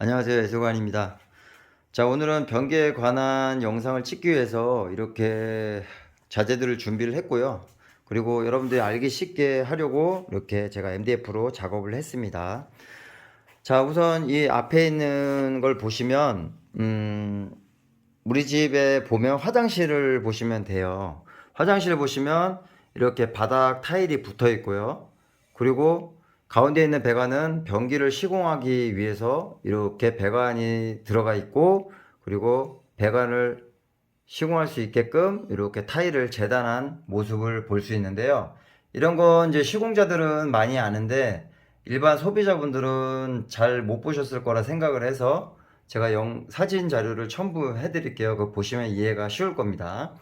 안녕하세요, 애소관입니다. 자, 오늘은 변기에 관한 영상을 찍기 위해서 이렇게 자재들을 준비를 했고요. 그리고 여러분들이 알기 쉽게 하려고 이렇게 제가 MDF로 작업을 했습니다. 자, 우선 이 앞에 있는 걸 보시면 우리 집에 보면 화장실을 보시면 돼요. 화장실을 보시면 이렇게 바닥 타일이 붙어 있고요. 그리고 가운데 있는 배관은 변기를 시공하기 위해서 이렇게 배관이 들어가 있고, 그리고 배관을 시공할 수 있게끔 이렇게 타일을 재단한 모습을 볼 수 있는데요. 이런 건 이제 시공자들은 많이 아는데 일반 소비자분들은 잘 못 보셨을 거라 생각을 해서 제가 사진 자료를 첨부해 드릴게요. 그거 보시면 이해가 쉬울 겁니다.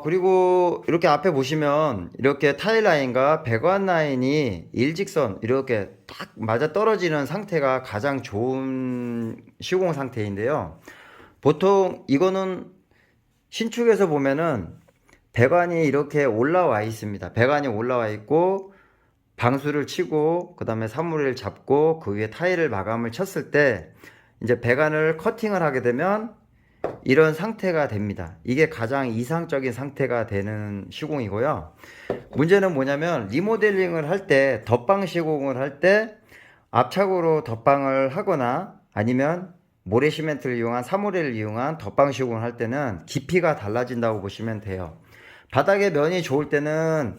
그리고 이렇게 앞에 보시면 이렇게 타일 라인과 배관 라인이 일직선 이렇게 딱 맞아 떨어지는 상태가 가장 좋은 시공 상태인데요. 보통 이거는 신축에서 보면은 배관이 이렇게 올라와 있습니다. 배관이 올라와 있고 방수를 치고 그 다음에 사물을 잡고 그 위에 타일을 마감을 쳤을 때 이제 배관을 커팅을 하게 되면 이런 상태가 됩니다. 이게 가장 이상적인 상태가 되는 시공이고요. 문제는 뭐냐면 리모델링을 할 때, 덧방 시공을 할 때 압착으로 덧방을 하거나 아니면 모래 시멘트를 이용한 사모래를 이용한 덧방 시공을 할 때는 깊이가 달라진다고 보시면 돼요. 바닥의 면이 좋을 때는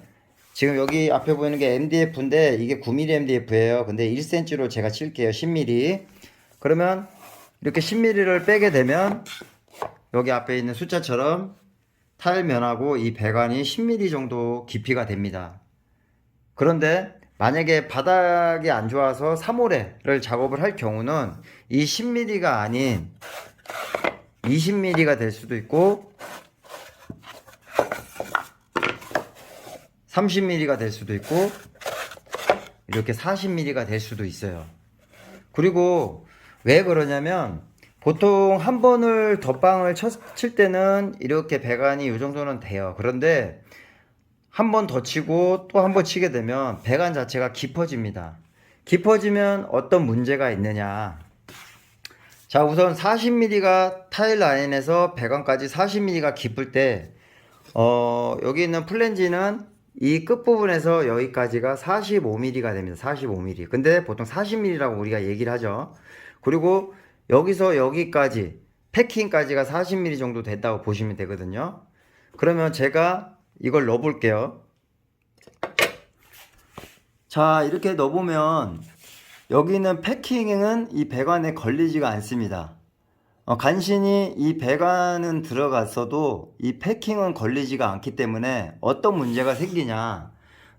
지금 여기 앞에 보이는 게 MDF인데 이게 9mm MDF예요. 근데 1cm로 제가 칠게요. 10mm. 그러면 이렇게 10mm를 빼게 되면 여기 앞에 있는 숫자처럼 타일면하고 이 배관이 10mm 정도 깊이가 됩니다. 그런데 만약에 바닥이 안 좋아서 사모래를 작업을 할 경우는 이 10mm가 아닌 20mm가 될 수도 있고 30mm가 될 수도 있고 이렇게 40mm가 될 수도 있어요. 그리고 왜 그러냐면 보통 한 번을 덧방을 칠 때는 이렇게 배관이 이 정도는 돼요. 그런데 한 번 더 치고 또 한 번 치게 되면 배관 자체가 깊어집니다. 깊어지면 어떤 문제가 있느냐. 자, 우선 40mm가 타일 라인에서 배관까지 40mm가 깊을 때 여기 있는 플랜지는 이 끝부분에서 여기까지가 45mm가 됩니다. 45mm. 근데 보통 40mm라고 우리가 얘기를 하죠. 그리고 여기서 여기까지 패킹까지가 40mm 정도 됐다고 보시면 되거든요. 그러면 제가 이걸 넣어 볼게요. 자, 이렇게 넣어 보면 여기 있는 패킹은 이 배관에 걸리지가 않습니다. 간신히 이 배관은 들어갔어도 이 패킹은 걸리지가 않기 때문에 어떤 문제가 생기냐,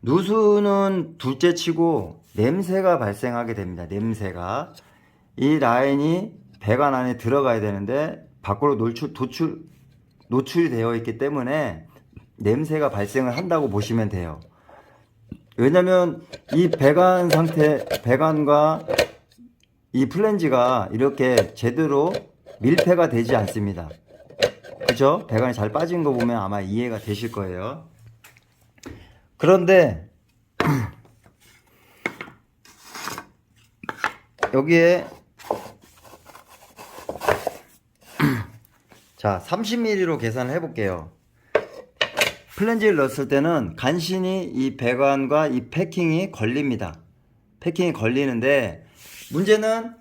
누수는 둘째 치고 냄새가 발생하게 됩니다. 냄새가 이 라인이 배관 안에 들어가야 되는데 밖으로 노출이 되어 있기 때문에 냄새가 발생을 한다고 보시면 돼요. 왜냐면 이 배관과 이 플랜지가 이렇게 제대로 밀폐가 되지 않습니다. 그죠? 배관이 잘 빠진 거 보면 아마 이해가 되실 거예요. 그런데 여기에 자 30mm로 계산을 해볼게요. 플랜지를 넣었을 때는 간신히 이 배관과 이 패킹이 걸립니다. 패킹이 걸리는데 문제는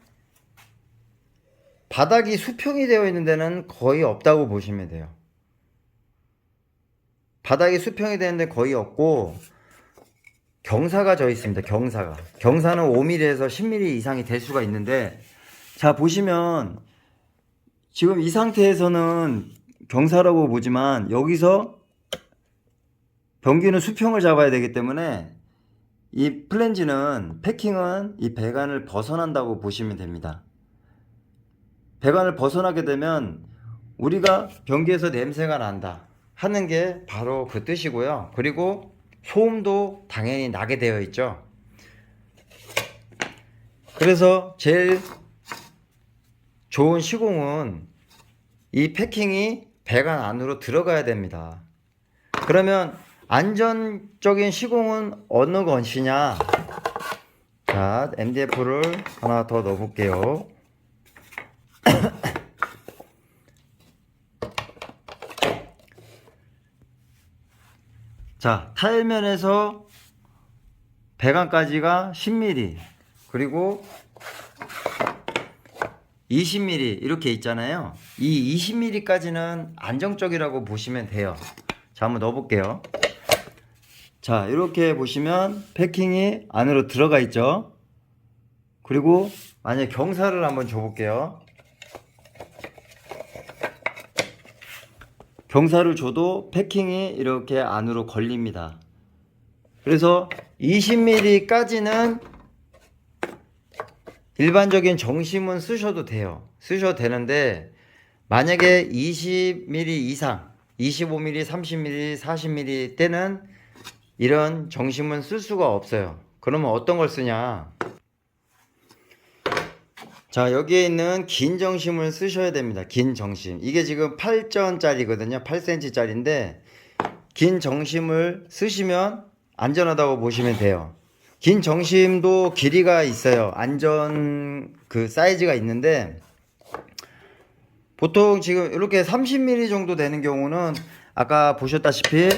바닥이 수평이 되어 있는 데는 거의 없다고 보시면 돼요. 바닥이 수평이 되는데 거의 없고 경사가 져 있습니다. 경사는 5mm에서 10mm 이상이 될 수가 있는데, 자 보시면 지금 이 상태에서는 경사라고 보지만 여기서 변기는 수평을 잡아야 되기 때문에 이 플랜지는 패킹은 이 배관을 벗어난다고 보시면 됩니다. 배관을 벗어나게 되면 우리가 변기에서 냄새가 난다 하는 게 바로 그 뜻이고요. 그리고 소음도 당연히 나게 되어 있죠. 그래서 제일 좋은 시공은 이 패킹이 배관 안으로 들어가야 됩니다. 그러면 안전적인 시공은 어느 것이냐? 자, 자, MDF를 하나 더 넣어 볼게요. 자, 타일면에서 배관까지가 10mm, 그리고 20mm 이렇게 있잖아요. 이 20mm까지는 안정적이라고 보시면 돼요. 자, 한번 넣어 볼게요. 자, 이렇게 보시면 패킹이 안으로 들어가 있죠. 그리고 만약에 경사를 한번 줘 볼게요. 경사를 줘도 패킹이 이렇게 안으로 걸립니다. 그래서 20mm까지는 일반적인 정심은 쓰셔도 돼요. 쓰셔도 되는데 만약에 20mm 이상, 25mm, 30mm, 40mm 때는 이런 정심은 쓸 수가 없어요. 그러면 어떤 걸 쓰냐? 자, 여기에 있는 긴 정심을 쓰셔야 됩니다. 긴 정심. 이게 지금 8전짜리거든요. 8cm짜리인데 긴 정심을 쓰시면 안전하다고 보시면 돼요. 긴 정심도 길이가 있어요. 안전 그 사이즈가 있는데 보통 지금 이렇게 30mm 정도 되는 경우는 아까 보셨다시피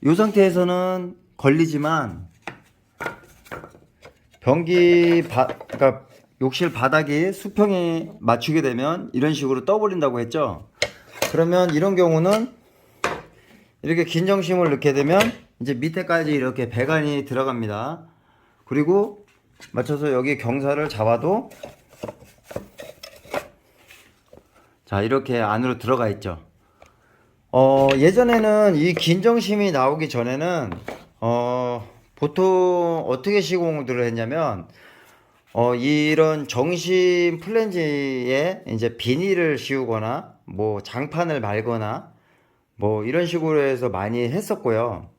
이 상태에서는 걸리지만 그러니까 욕실 바닥이 수평이 맞추게 되면 이런 식으로 떠버린다고 했죠. 그러면 이런 경우는 이렇게 긴 정심을 넣게 되면 이제 밑에까지 이렇게 배관이 들어갑니다. 그리고 맞춰서 여기 경사를 잡아도 자, 이렇게 안으로 들어가 있죠. 예전에는 이 긴 정심이 나오기 전에는 보통 어떻게 시공들을 했냐면 이런 정심 플랜지에 이제 비닐을 씌우거나 뭐 장판을 말거나 뭐 이런 식으로 해서 많이 했었고요.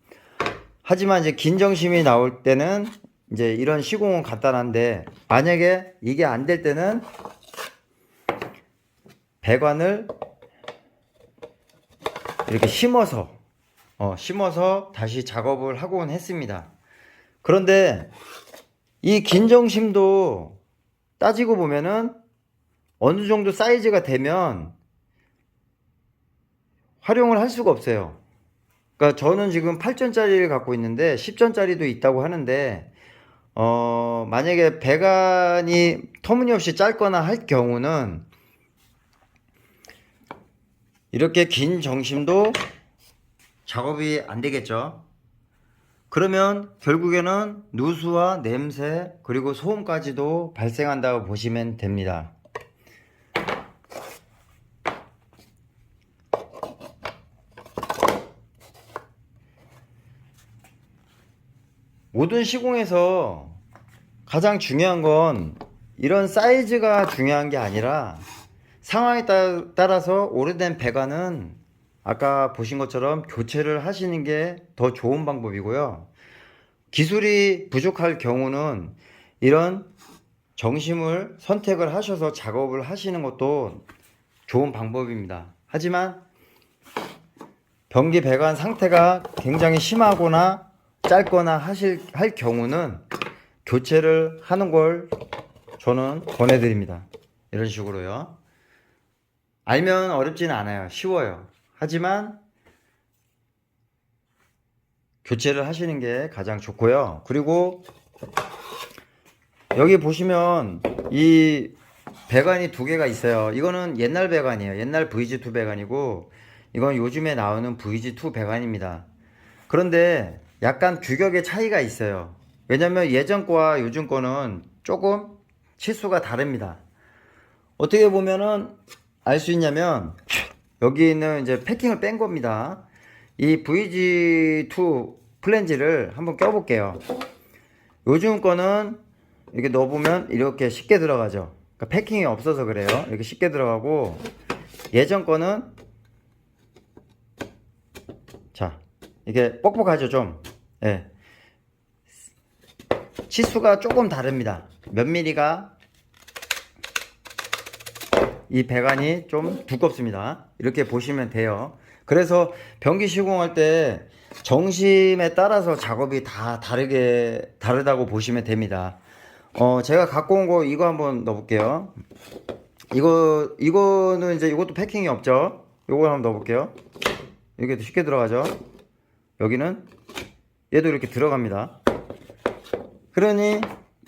하지만 이제 긴 정심이 나올 때는 이제 이런 시공은 간단한데 만약에 이게 안 될 때는 배관을 이렇게 심어서 다시 작업을 하곤 했습니다. 그런데 이 긴 정심도 따지고 보면은 어느 정도 사이즈가 되면 활용을 할 수가 없어요. 그러니까 저는 지금 8전짜리를 갖고 있는데 10전짜리도 있다고 하는데 만약에 배관이 터무니없이 짧거나 할 경우는 이렇게 긴 정심도 작업이 안 되겠죠. 그러면 결국에는 누수와 냄새 그리고 소음까지도 발생한다고 보시면 됩니다. 모든 시공에서 가장 중요한 건 이런 사이즈가 중요한 게 아니라 상황에 따라서 오래된 배관은 아까 보신 것처럼 교체를 하시는 게 더 좋은 방법이고요. 기술이 부족할 경우는 이런 정심을 선택을 하셔서 작업을 하시는 것도 좋은 방법입니다. 하지만 변기 배관 상태가 굉장히 심하거나 짧거나 할 경우는 교체를 하는 걸 저는 권해드립니다. 이런 식으로요. 알면 어렵지는 않아요. 쉬워요. 하지만 교체를 하시는 게 가장 좋고요. 그리고 여기 보시면 이 배관이 두 개가 있어요. 이거는 옛날 배관이에요. 옛날 VG2 배관이고 이건 요즘에 나오는 VG2 배관입니다. 그런데 약간 규격의 차이가 있어요. 왜냐면 예전 거와 요즘 거는 조금 치수가 다릅니다. 어떻게 보면은 알 수 있냐면 여기 있는 이제 패킹을 뺀 겁니다. 이 VG2 플랜지를 한번 껴볼게요. 요즘 거는 이렇게 넣어보면 이렇게 쉽게 들어가죠. 그러니까 패킹이 없어서 그래요. 이렇게 쉽게 들어가고 예전 거는 자 이게 뻑뻑하죠 좀. 예. 치수가 조금 다릅니다. 몇 미리가 이 배관이 좀 두껍습니다. 이렇게 보시면 돼요. 그래서 변기 시공할 때 정심에 따라서 작업이 다 다르다고 보시면 됩니다. 제가 갖고 온 거 이거 한번 넣어볼게요. 이거는 이제 이것도 패킹이 없죠. 요거 한번 넣어볼게요. 이게 쉽게 들어가죠. 여기는 얘도 이렇게 들어갑니다. 그러니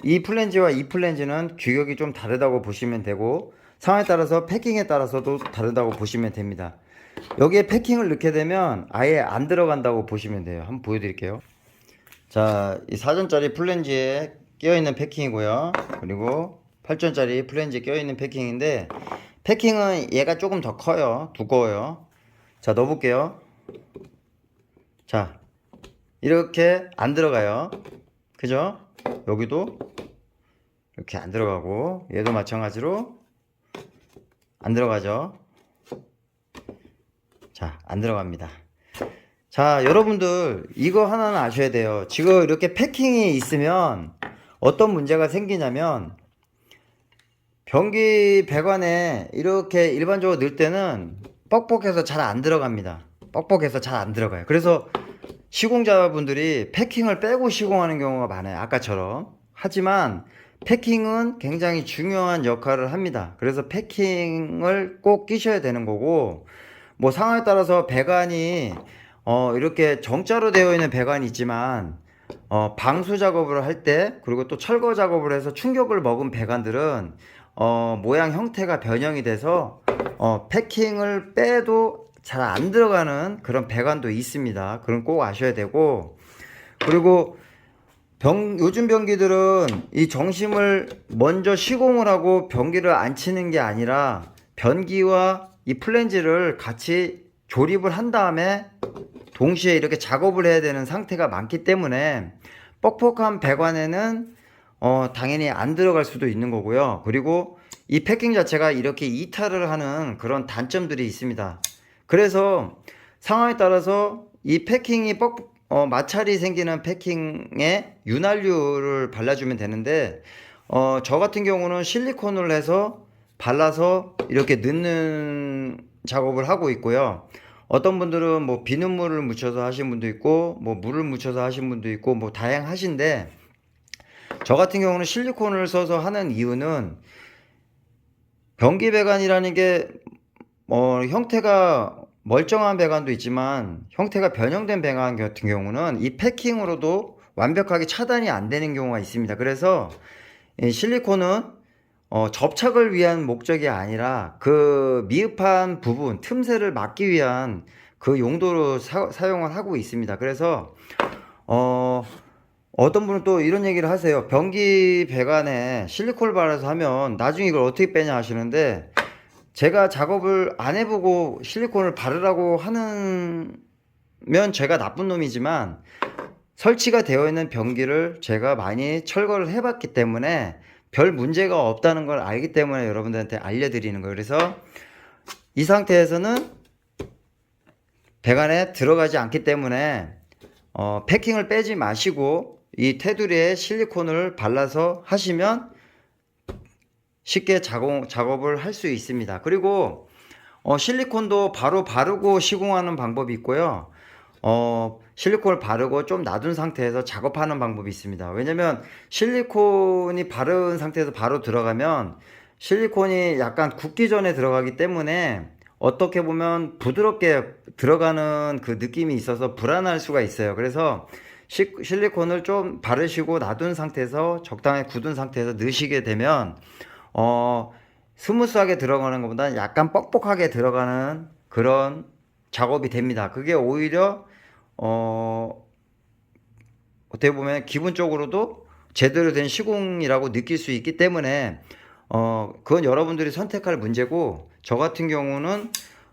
이 플랜지와 이 플랜지는 규격이 좀 다르다고 보시면 되고, 상황에 따라서 패킹에 따라서도 다르다고 보시면 됩니다. 여기에 패킹을 넣게 되면 아예 안 들어간다고 보시면 돼요. 한번 보여드릴게요. 자, 이 4전짜리 플랜지에 끼어있는 패킹이고요. 그리고 8전짜리 플랜지에 끼어있는 패킹인데, 패킹은 얘가 조금 더 커요. 두꺼워요. 자, 넣어볼게요. 자, 이렇게 안 들어가요. 그죠? 여기도 이렇게 안 들어가고, 얘도 마찬가지로 안 들어가죠. 자, 안 들어갑니다. 자, 여러분들 이거 하나는 아셔야 돼요. 지금 이렇게 패킹이 있으면 어떤 문제가 생기냐면, 변기 배관에 이렇게 일반적으로 넣을 때는 뻑뻑해서 잘 안 들어갑니다. 뻑뻑해서 잘 안 들어가요. 그래서 시공자분들이 패킹을 빼고 시공하는 경우가 많아요. 아까처럼. 하지만 패킹은 굉장히 중요한 역할을 합니다. 그래서 패킹을 꼭 끼셔야 되는 거고, 뭐 상황에 따라서 배관이 이렇게 정자로 되어 있는 배관이 있지만, 방수 작업을 할 때, 그리고 또 철거 작업을 해서 충격을 먹은 배관들은 모양 형태가 변형이 돼서 패킹을 빼도 잘 안 들어가는 그런 배관도 있습니다. 그럼 꼭 아셔야 되고, 그리고 요즘 변기들은 이 정심을 먼저 시공을 하고 변기를 안 치는 게 아니라, 변기와 이 플랜지를 같이 조립을 한 다음에 동시에 이렇게 작업을 해야 되는 상태가 많기 때문에, 뻑뻑한 배관에는 당연히 안 들어갈 수도 있는 거고요. 그리고 이 패킹 자체가 이렇게 이탈을 하는 그런 단점들이 있습니다. 그래서 상황에 따라서 이 패킹이 마찰이 생기는 패킹에 윤활유를 발라주면 되는데, 저 같은 경우는 실리콘을 해서 발라서 이렇게 넣는 작업을 하고 있고요. 어떤 분들은 뭐 비눗물을 묻혀서 하신 분도 있고, 뭐 물을 묻혀서 하신 분도 있고, 뭐 다양하신데, 저 같은 경우는 실리콘을 써서 하는 이유는, 변기 배관이라는 게 형태가 멀쩡한 배관도 있지만 형태가 변형된 배관 같은 경우는 이 패킹으로도 완벽하게 차단이 안 되는 경우가 있습니다. 그래서 이 실리콘은 접착을 위한 목적이 아니라 그 미흡한 부분, 틈새를 막기 위한 그 용도로 사용을 하고 있습니다. 그래서 어떤 분은 또 이런 얘기를 하세요. 변기 배관에 실리콘을 발라서 하면 나중에 이걸 어떻게 빼냐 하시는데, 제가 작업을 안 해보고 실리콘을 바르라고 하면 제가 나쁜 놈이지만, 설치가 되어 있는 변기를 제가 많이 철거를 해봤기 때문에 별 문제가 없다는 걸 알기 때문에 여러분들한테 알려드리는 거예요. 그래서 이 상태에서는 배관에 들어가지 않기 때문에 패킹을 빼지 마시고 이 테두리에 실리콘을 발라서 하시면 쉽게 작업을 할 수 있습니다. 그리고 실리콘도 바로 바르고 시공하는 방법이 있고요. 실리콘을 바르고 좀 놔둔 상태에서 작업하는 방법이 있습니다. 왜냐면 실리콘이 바른 상태에서 바로 들어가면 실리콘이 약간 굳기 전에 들어가기 때문에 어떻게 보면 부드럽게 들어가는 그 느낌이 있어서 불안할 수가 있어요. 그래서 실리콘을 좀 바르시고 놔둔 상태에서 적당히 굳은 상태에서 넣으시게 되면 스무스하게 들어가는 것보다 약간 뻑뻑하게 들어가는 그런 작업이 됩니다. 그게 오히려 어떻게 보면 기분적으로도 제대로 된 시공이라고 느낄 수 있기 때문에 그건 여러분들이 선택할 문제고, 저 같은 경우는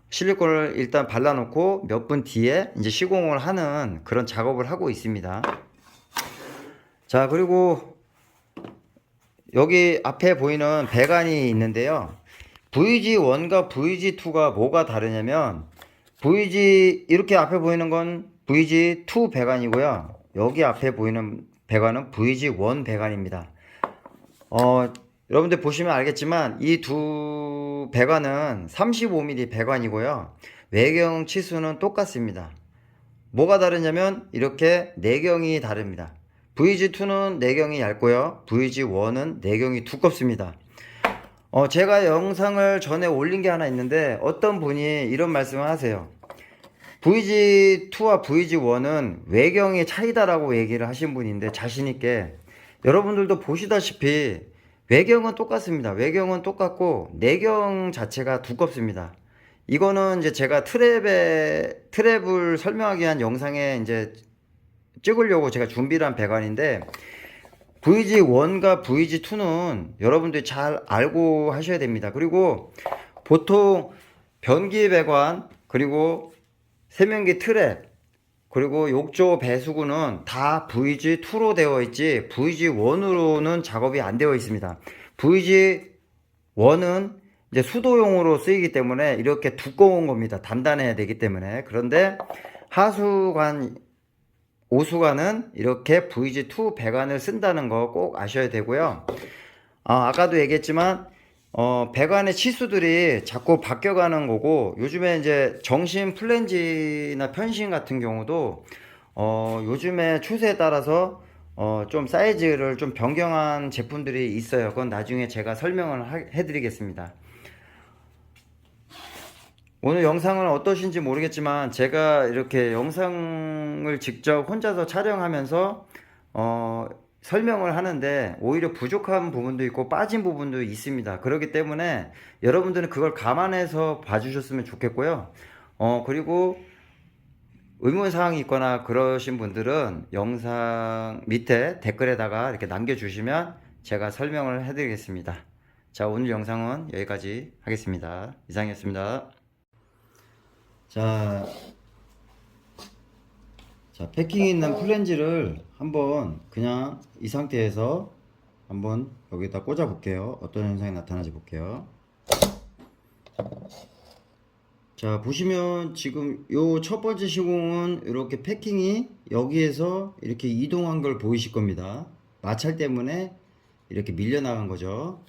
실리콘을 일단 발라놓고 몇 분 뒤에 이제 시공을 하는 그런 작업을 하고 있습니다. 자, 그리고 여기 앞에 보이는 배관이 있는데요. VG1과 VG2가 뭐가 다르냐면, 이렇게 앞에 보이는 건 VG2 배관이고요. 여기 앞에 보이는 배관은 VG1 배관입니다. 여러분들 보시면 알겠지만 이 두 배관은 35mm 배관이고요. 외경 치수는 똑같습니다. 뭐가 다르냐면 이렇게 내경이 다릅니다. VG2는 내경이 얇고요. VG1은 내경이 두껍습니다. 제가 영상을 전에 올린 게 하나 있는데 어떤 분이 이런 말씀을 하세요. VG2와 VG1은 외경의 차이다라고 얘기를 하신 분인데, 자신있게 여러분들도 보시다시피 외경은 똑같습니다. 외경은 똑같고 내경 자체가 두껍습니다. 이거는 이제 제가 트랩을 설명하기 위한 영상에 이제 찍으려고 제가 준비를 한 배관인데, VG1과 VG2는 여러분들이 잘 알고 하셔야 됩니다. 그리고 보통 변기 배관, 그리고 세면기 트랩, 그리고 욕조 배수구는 다 VG2로 되어 있지 VG1으로는 작업이 안 되어 있습니다. VG1은 이제 수도용으로 쓰이기 때문에 이렇게 두꺼운 겁니다. 단단해야 되기 때문에. 그런데 하수관, 오수관은 이렇게 VG2 배관을 쓴다는 거 꼭 아셔야 되고요. 아까도 얘기했지만 배관의 치수들이 자꾸 바뀌어가는 거고, 요즘에 이제 정신 플랜지나 편신 같은 경우도 요즘에 추세에 따라서 좀 사이즈를 좀 변경한 제품들이 있어요. 그건 나중에 제가 설명을 해드리겠습니다. 오늘 영상은 어떠신지 모르겠지만 제가 이렇게 영상을 직접 혼자서 촬영하면서 설명을 하는데 오히려 부족한 부분도 있고 빠진 부분도 있습니다. 그렇기 때문에 여러분들은 그걸 감안해서 봐주셨으면 좋겠고요. 그리고 의문사항이 있거나 그러신 분들은 영상 밑에 댓글에다가 이렇게 남겨주시면 제가 설명을 해드리겠습니다. 자, 오늘 영상은 여기까지 하겠습니다. 이상이었습니다. 자, 패킹 있는 플랜지를 한번 그냥 이 상태에서 한번 여기다 꽂아 볼게요. 어떤 현상이 나타나지 볼게요. 자, 보시면 지금 요 첫 번째 시공은 이렇게 패킹이 여기에서 이렇게 이동한 걸 보이실 겁니다. 마찰 때문에 이렇게 밀려 나간 거죠.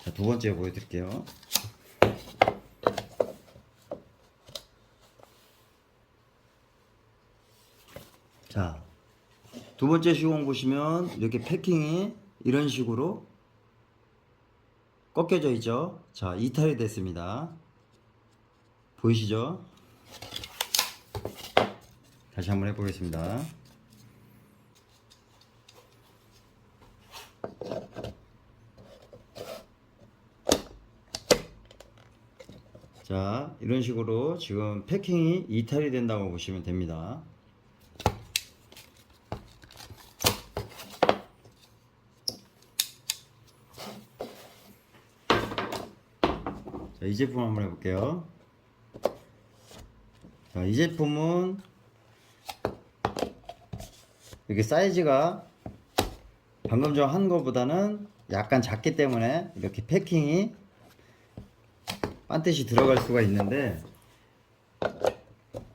자, 두 번째 보여드릴게요. 자, 두 번째 시공 보시면 이렇게 패킹이 이런 식으로 꺾여져 있죠. 자, 이탈이 됐습니다. 보이시죠? 다시 한번 해보겠습니다. 자, 이런 식으로 지금 패킹이 이탈이 된다고 보시면 됩니다. 자, 이 제품 한번 해볼게요. 자, 이 제품은 이렇게 사이즈가 방금 전 한 거보다는 약간 작기 때문에 이렇게 패킹이 반듯이 들어갈 수가 있는데,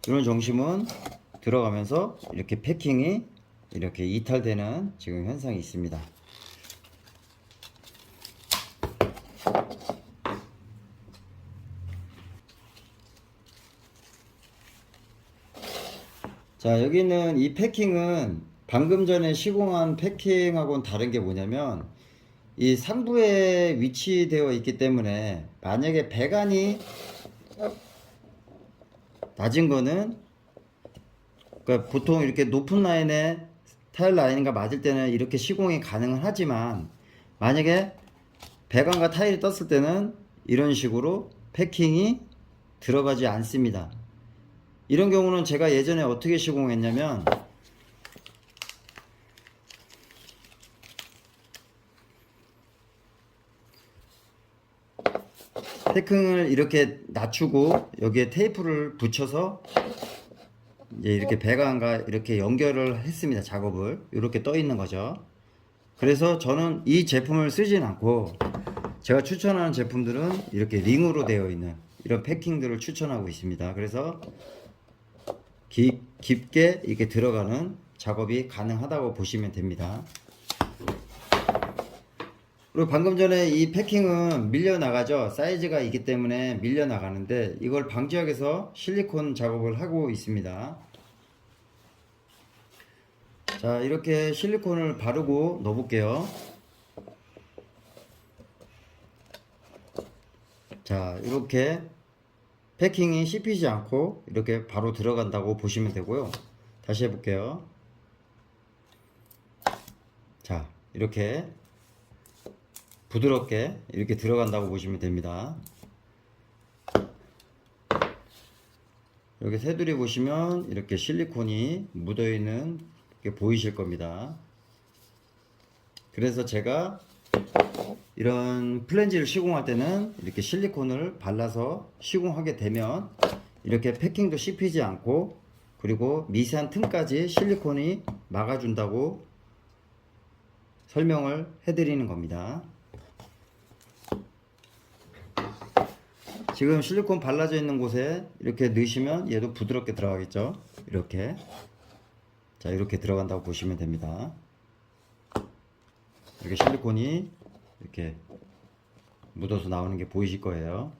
이런 정심은 들어가면서 이렇게 패킹이 이렇게 이탈되는 지금 현상이 있습니다. 자, 여기는 이 패킹은 방금 전에 시공한 패킹하고는 다른 게 뭐냐면, 이 상부에 위치되어 있기 때문에 만약에 배관이 낮은 거는, 그러니까 보통 이렇게 높은 라인에 타일 라인과 맞을 때는 이렇게 시공이 가능은 하지만, 만약에 배관과 타일이 떴을 때는 이런 식으로 패킹이 들어가지 않습니다. 이런 경우는 제가 예전에 어떻게 시공했냐면, 패킹을 이렇게 낮추고 여기에 테이프를 붙여서 이제 이렇게 배관과 이렇게 연결을 했습니다. 작업을 이렇게 떠 있는 거죠. 그래서 저는 이 제품을 쓰진 않고 제가 추천하는 제품들은 이렇게 링으로 되어 있는 이런 패킹들을 추천하고 있습니다. 그래서 깊게 이렇게 들어가는 작업이 가능하다고 보시면 됩니다. 그리고 방금 전에 이 패킹은 밀려 나가죠. 사이즈가 있기 때문에 밀려 나가는데, 이걸 방지하기 위해서 실리콘 작업을 하고 있습니다. 자, 이렇게 실리콘을 바르고 넣어 볼게요. 자, 이렇게 패킹이 씹히지 않고 이렇게 바로 들어간다고 보시면 되고요. 다시 해볼게요. 자, 이렇게 부드럽게 이렇게 들어간다고 보시면 됩니다. 여기 테두리 보시면 이렇게 실리콘이 묻어있는 게 보이실 겁니다. 그래서 제가 이런 플랜지를 시공할 때는 이렇게 실리콘을 발라서 시공하게 되면 이렇게 패킹도 씹히지 않고 그리고 미세한 틈까지 실리콘이 막아준다고 설명을 해드리는 겁니다. 지금 실리콘 발라져 있는 곳에 이렇게 넣으시면 얘도 부드럽게 들어가겠죠. 이렇게. 자, 이렇게 들어간다고 보시면 됩니다. 이렇게 실리콘이 이렇게 묻어서 나오는 게 보이실 거예요.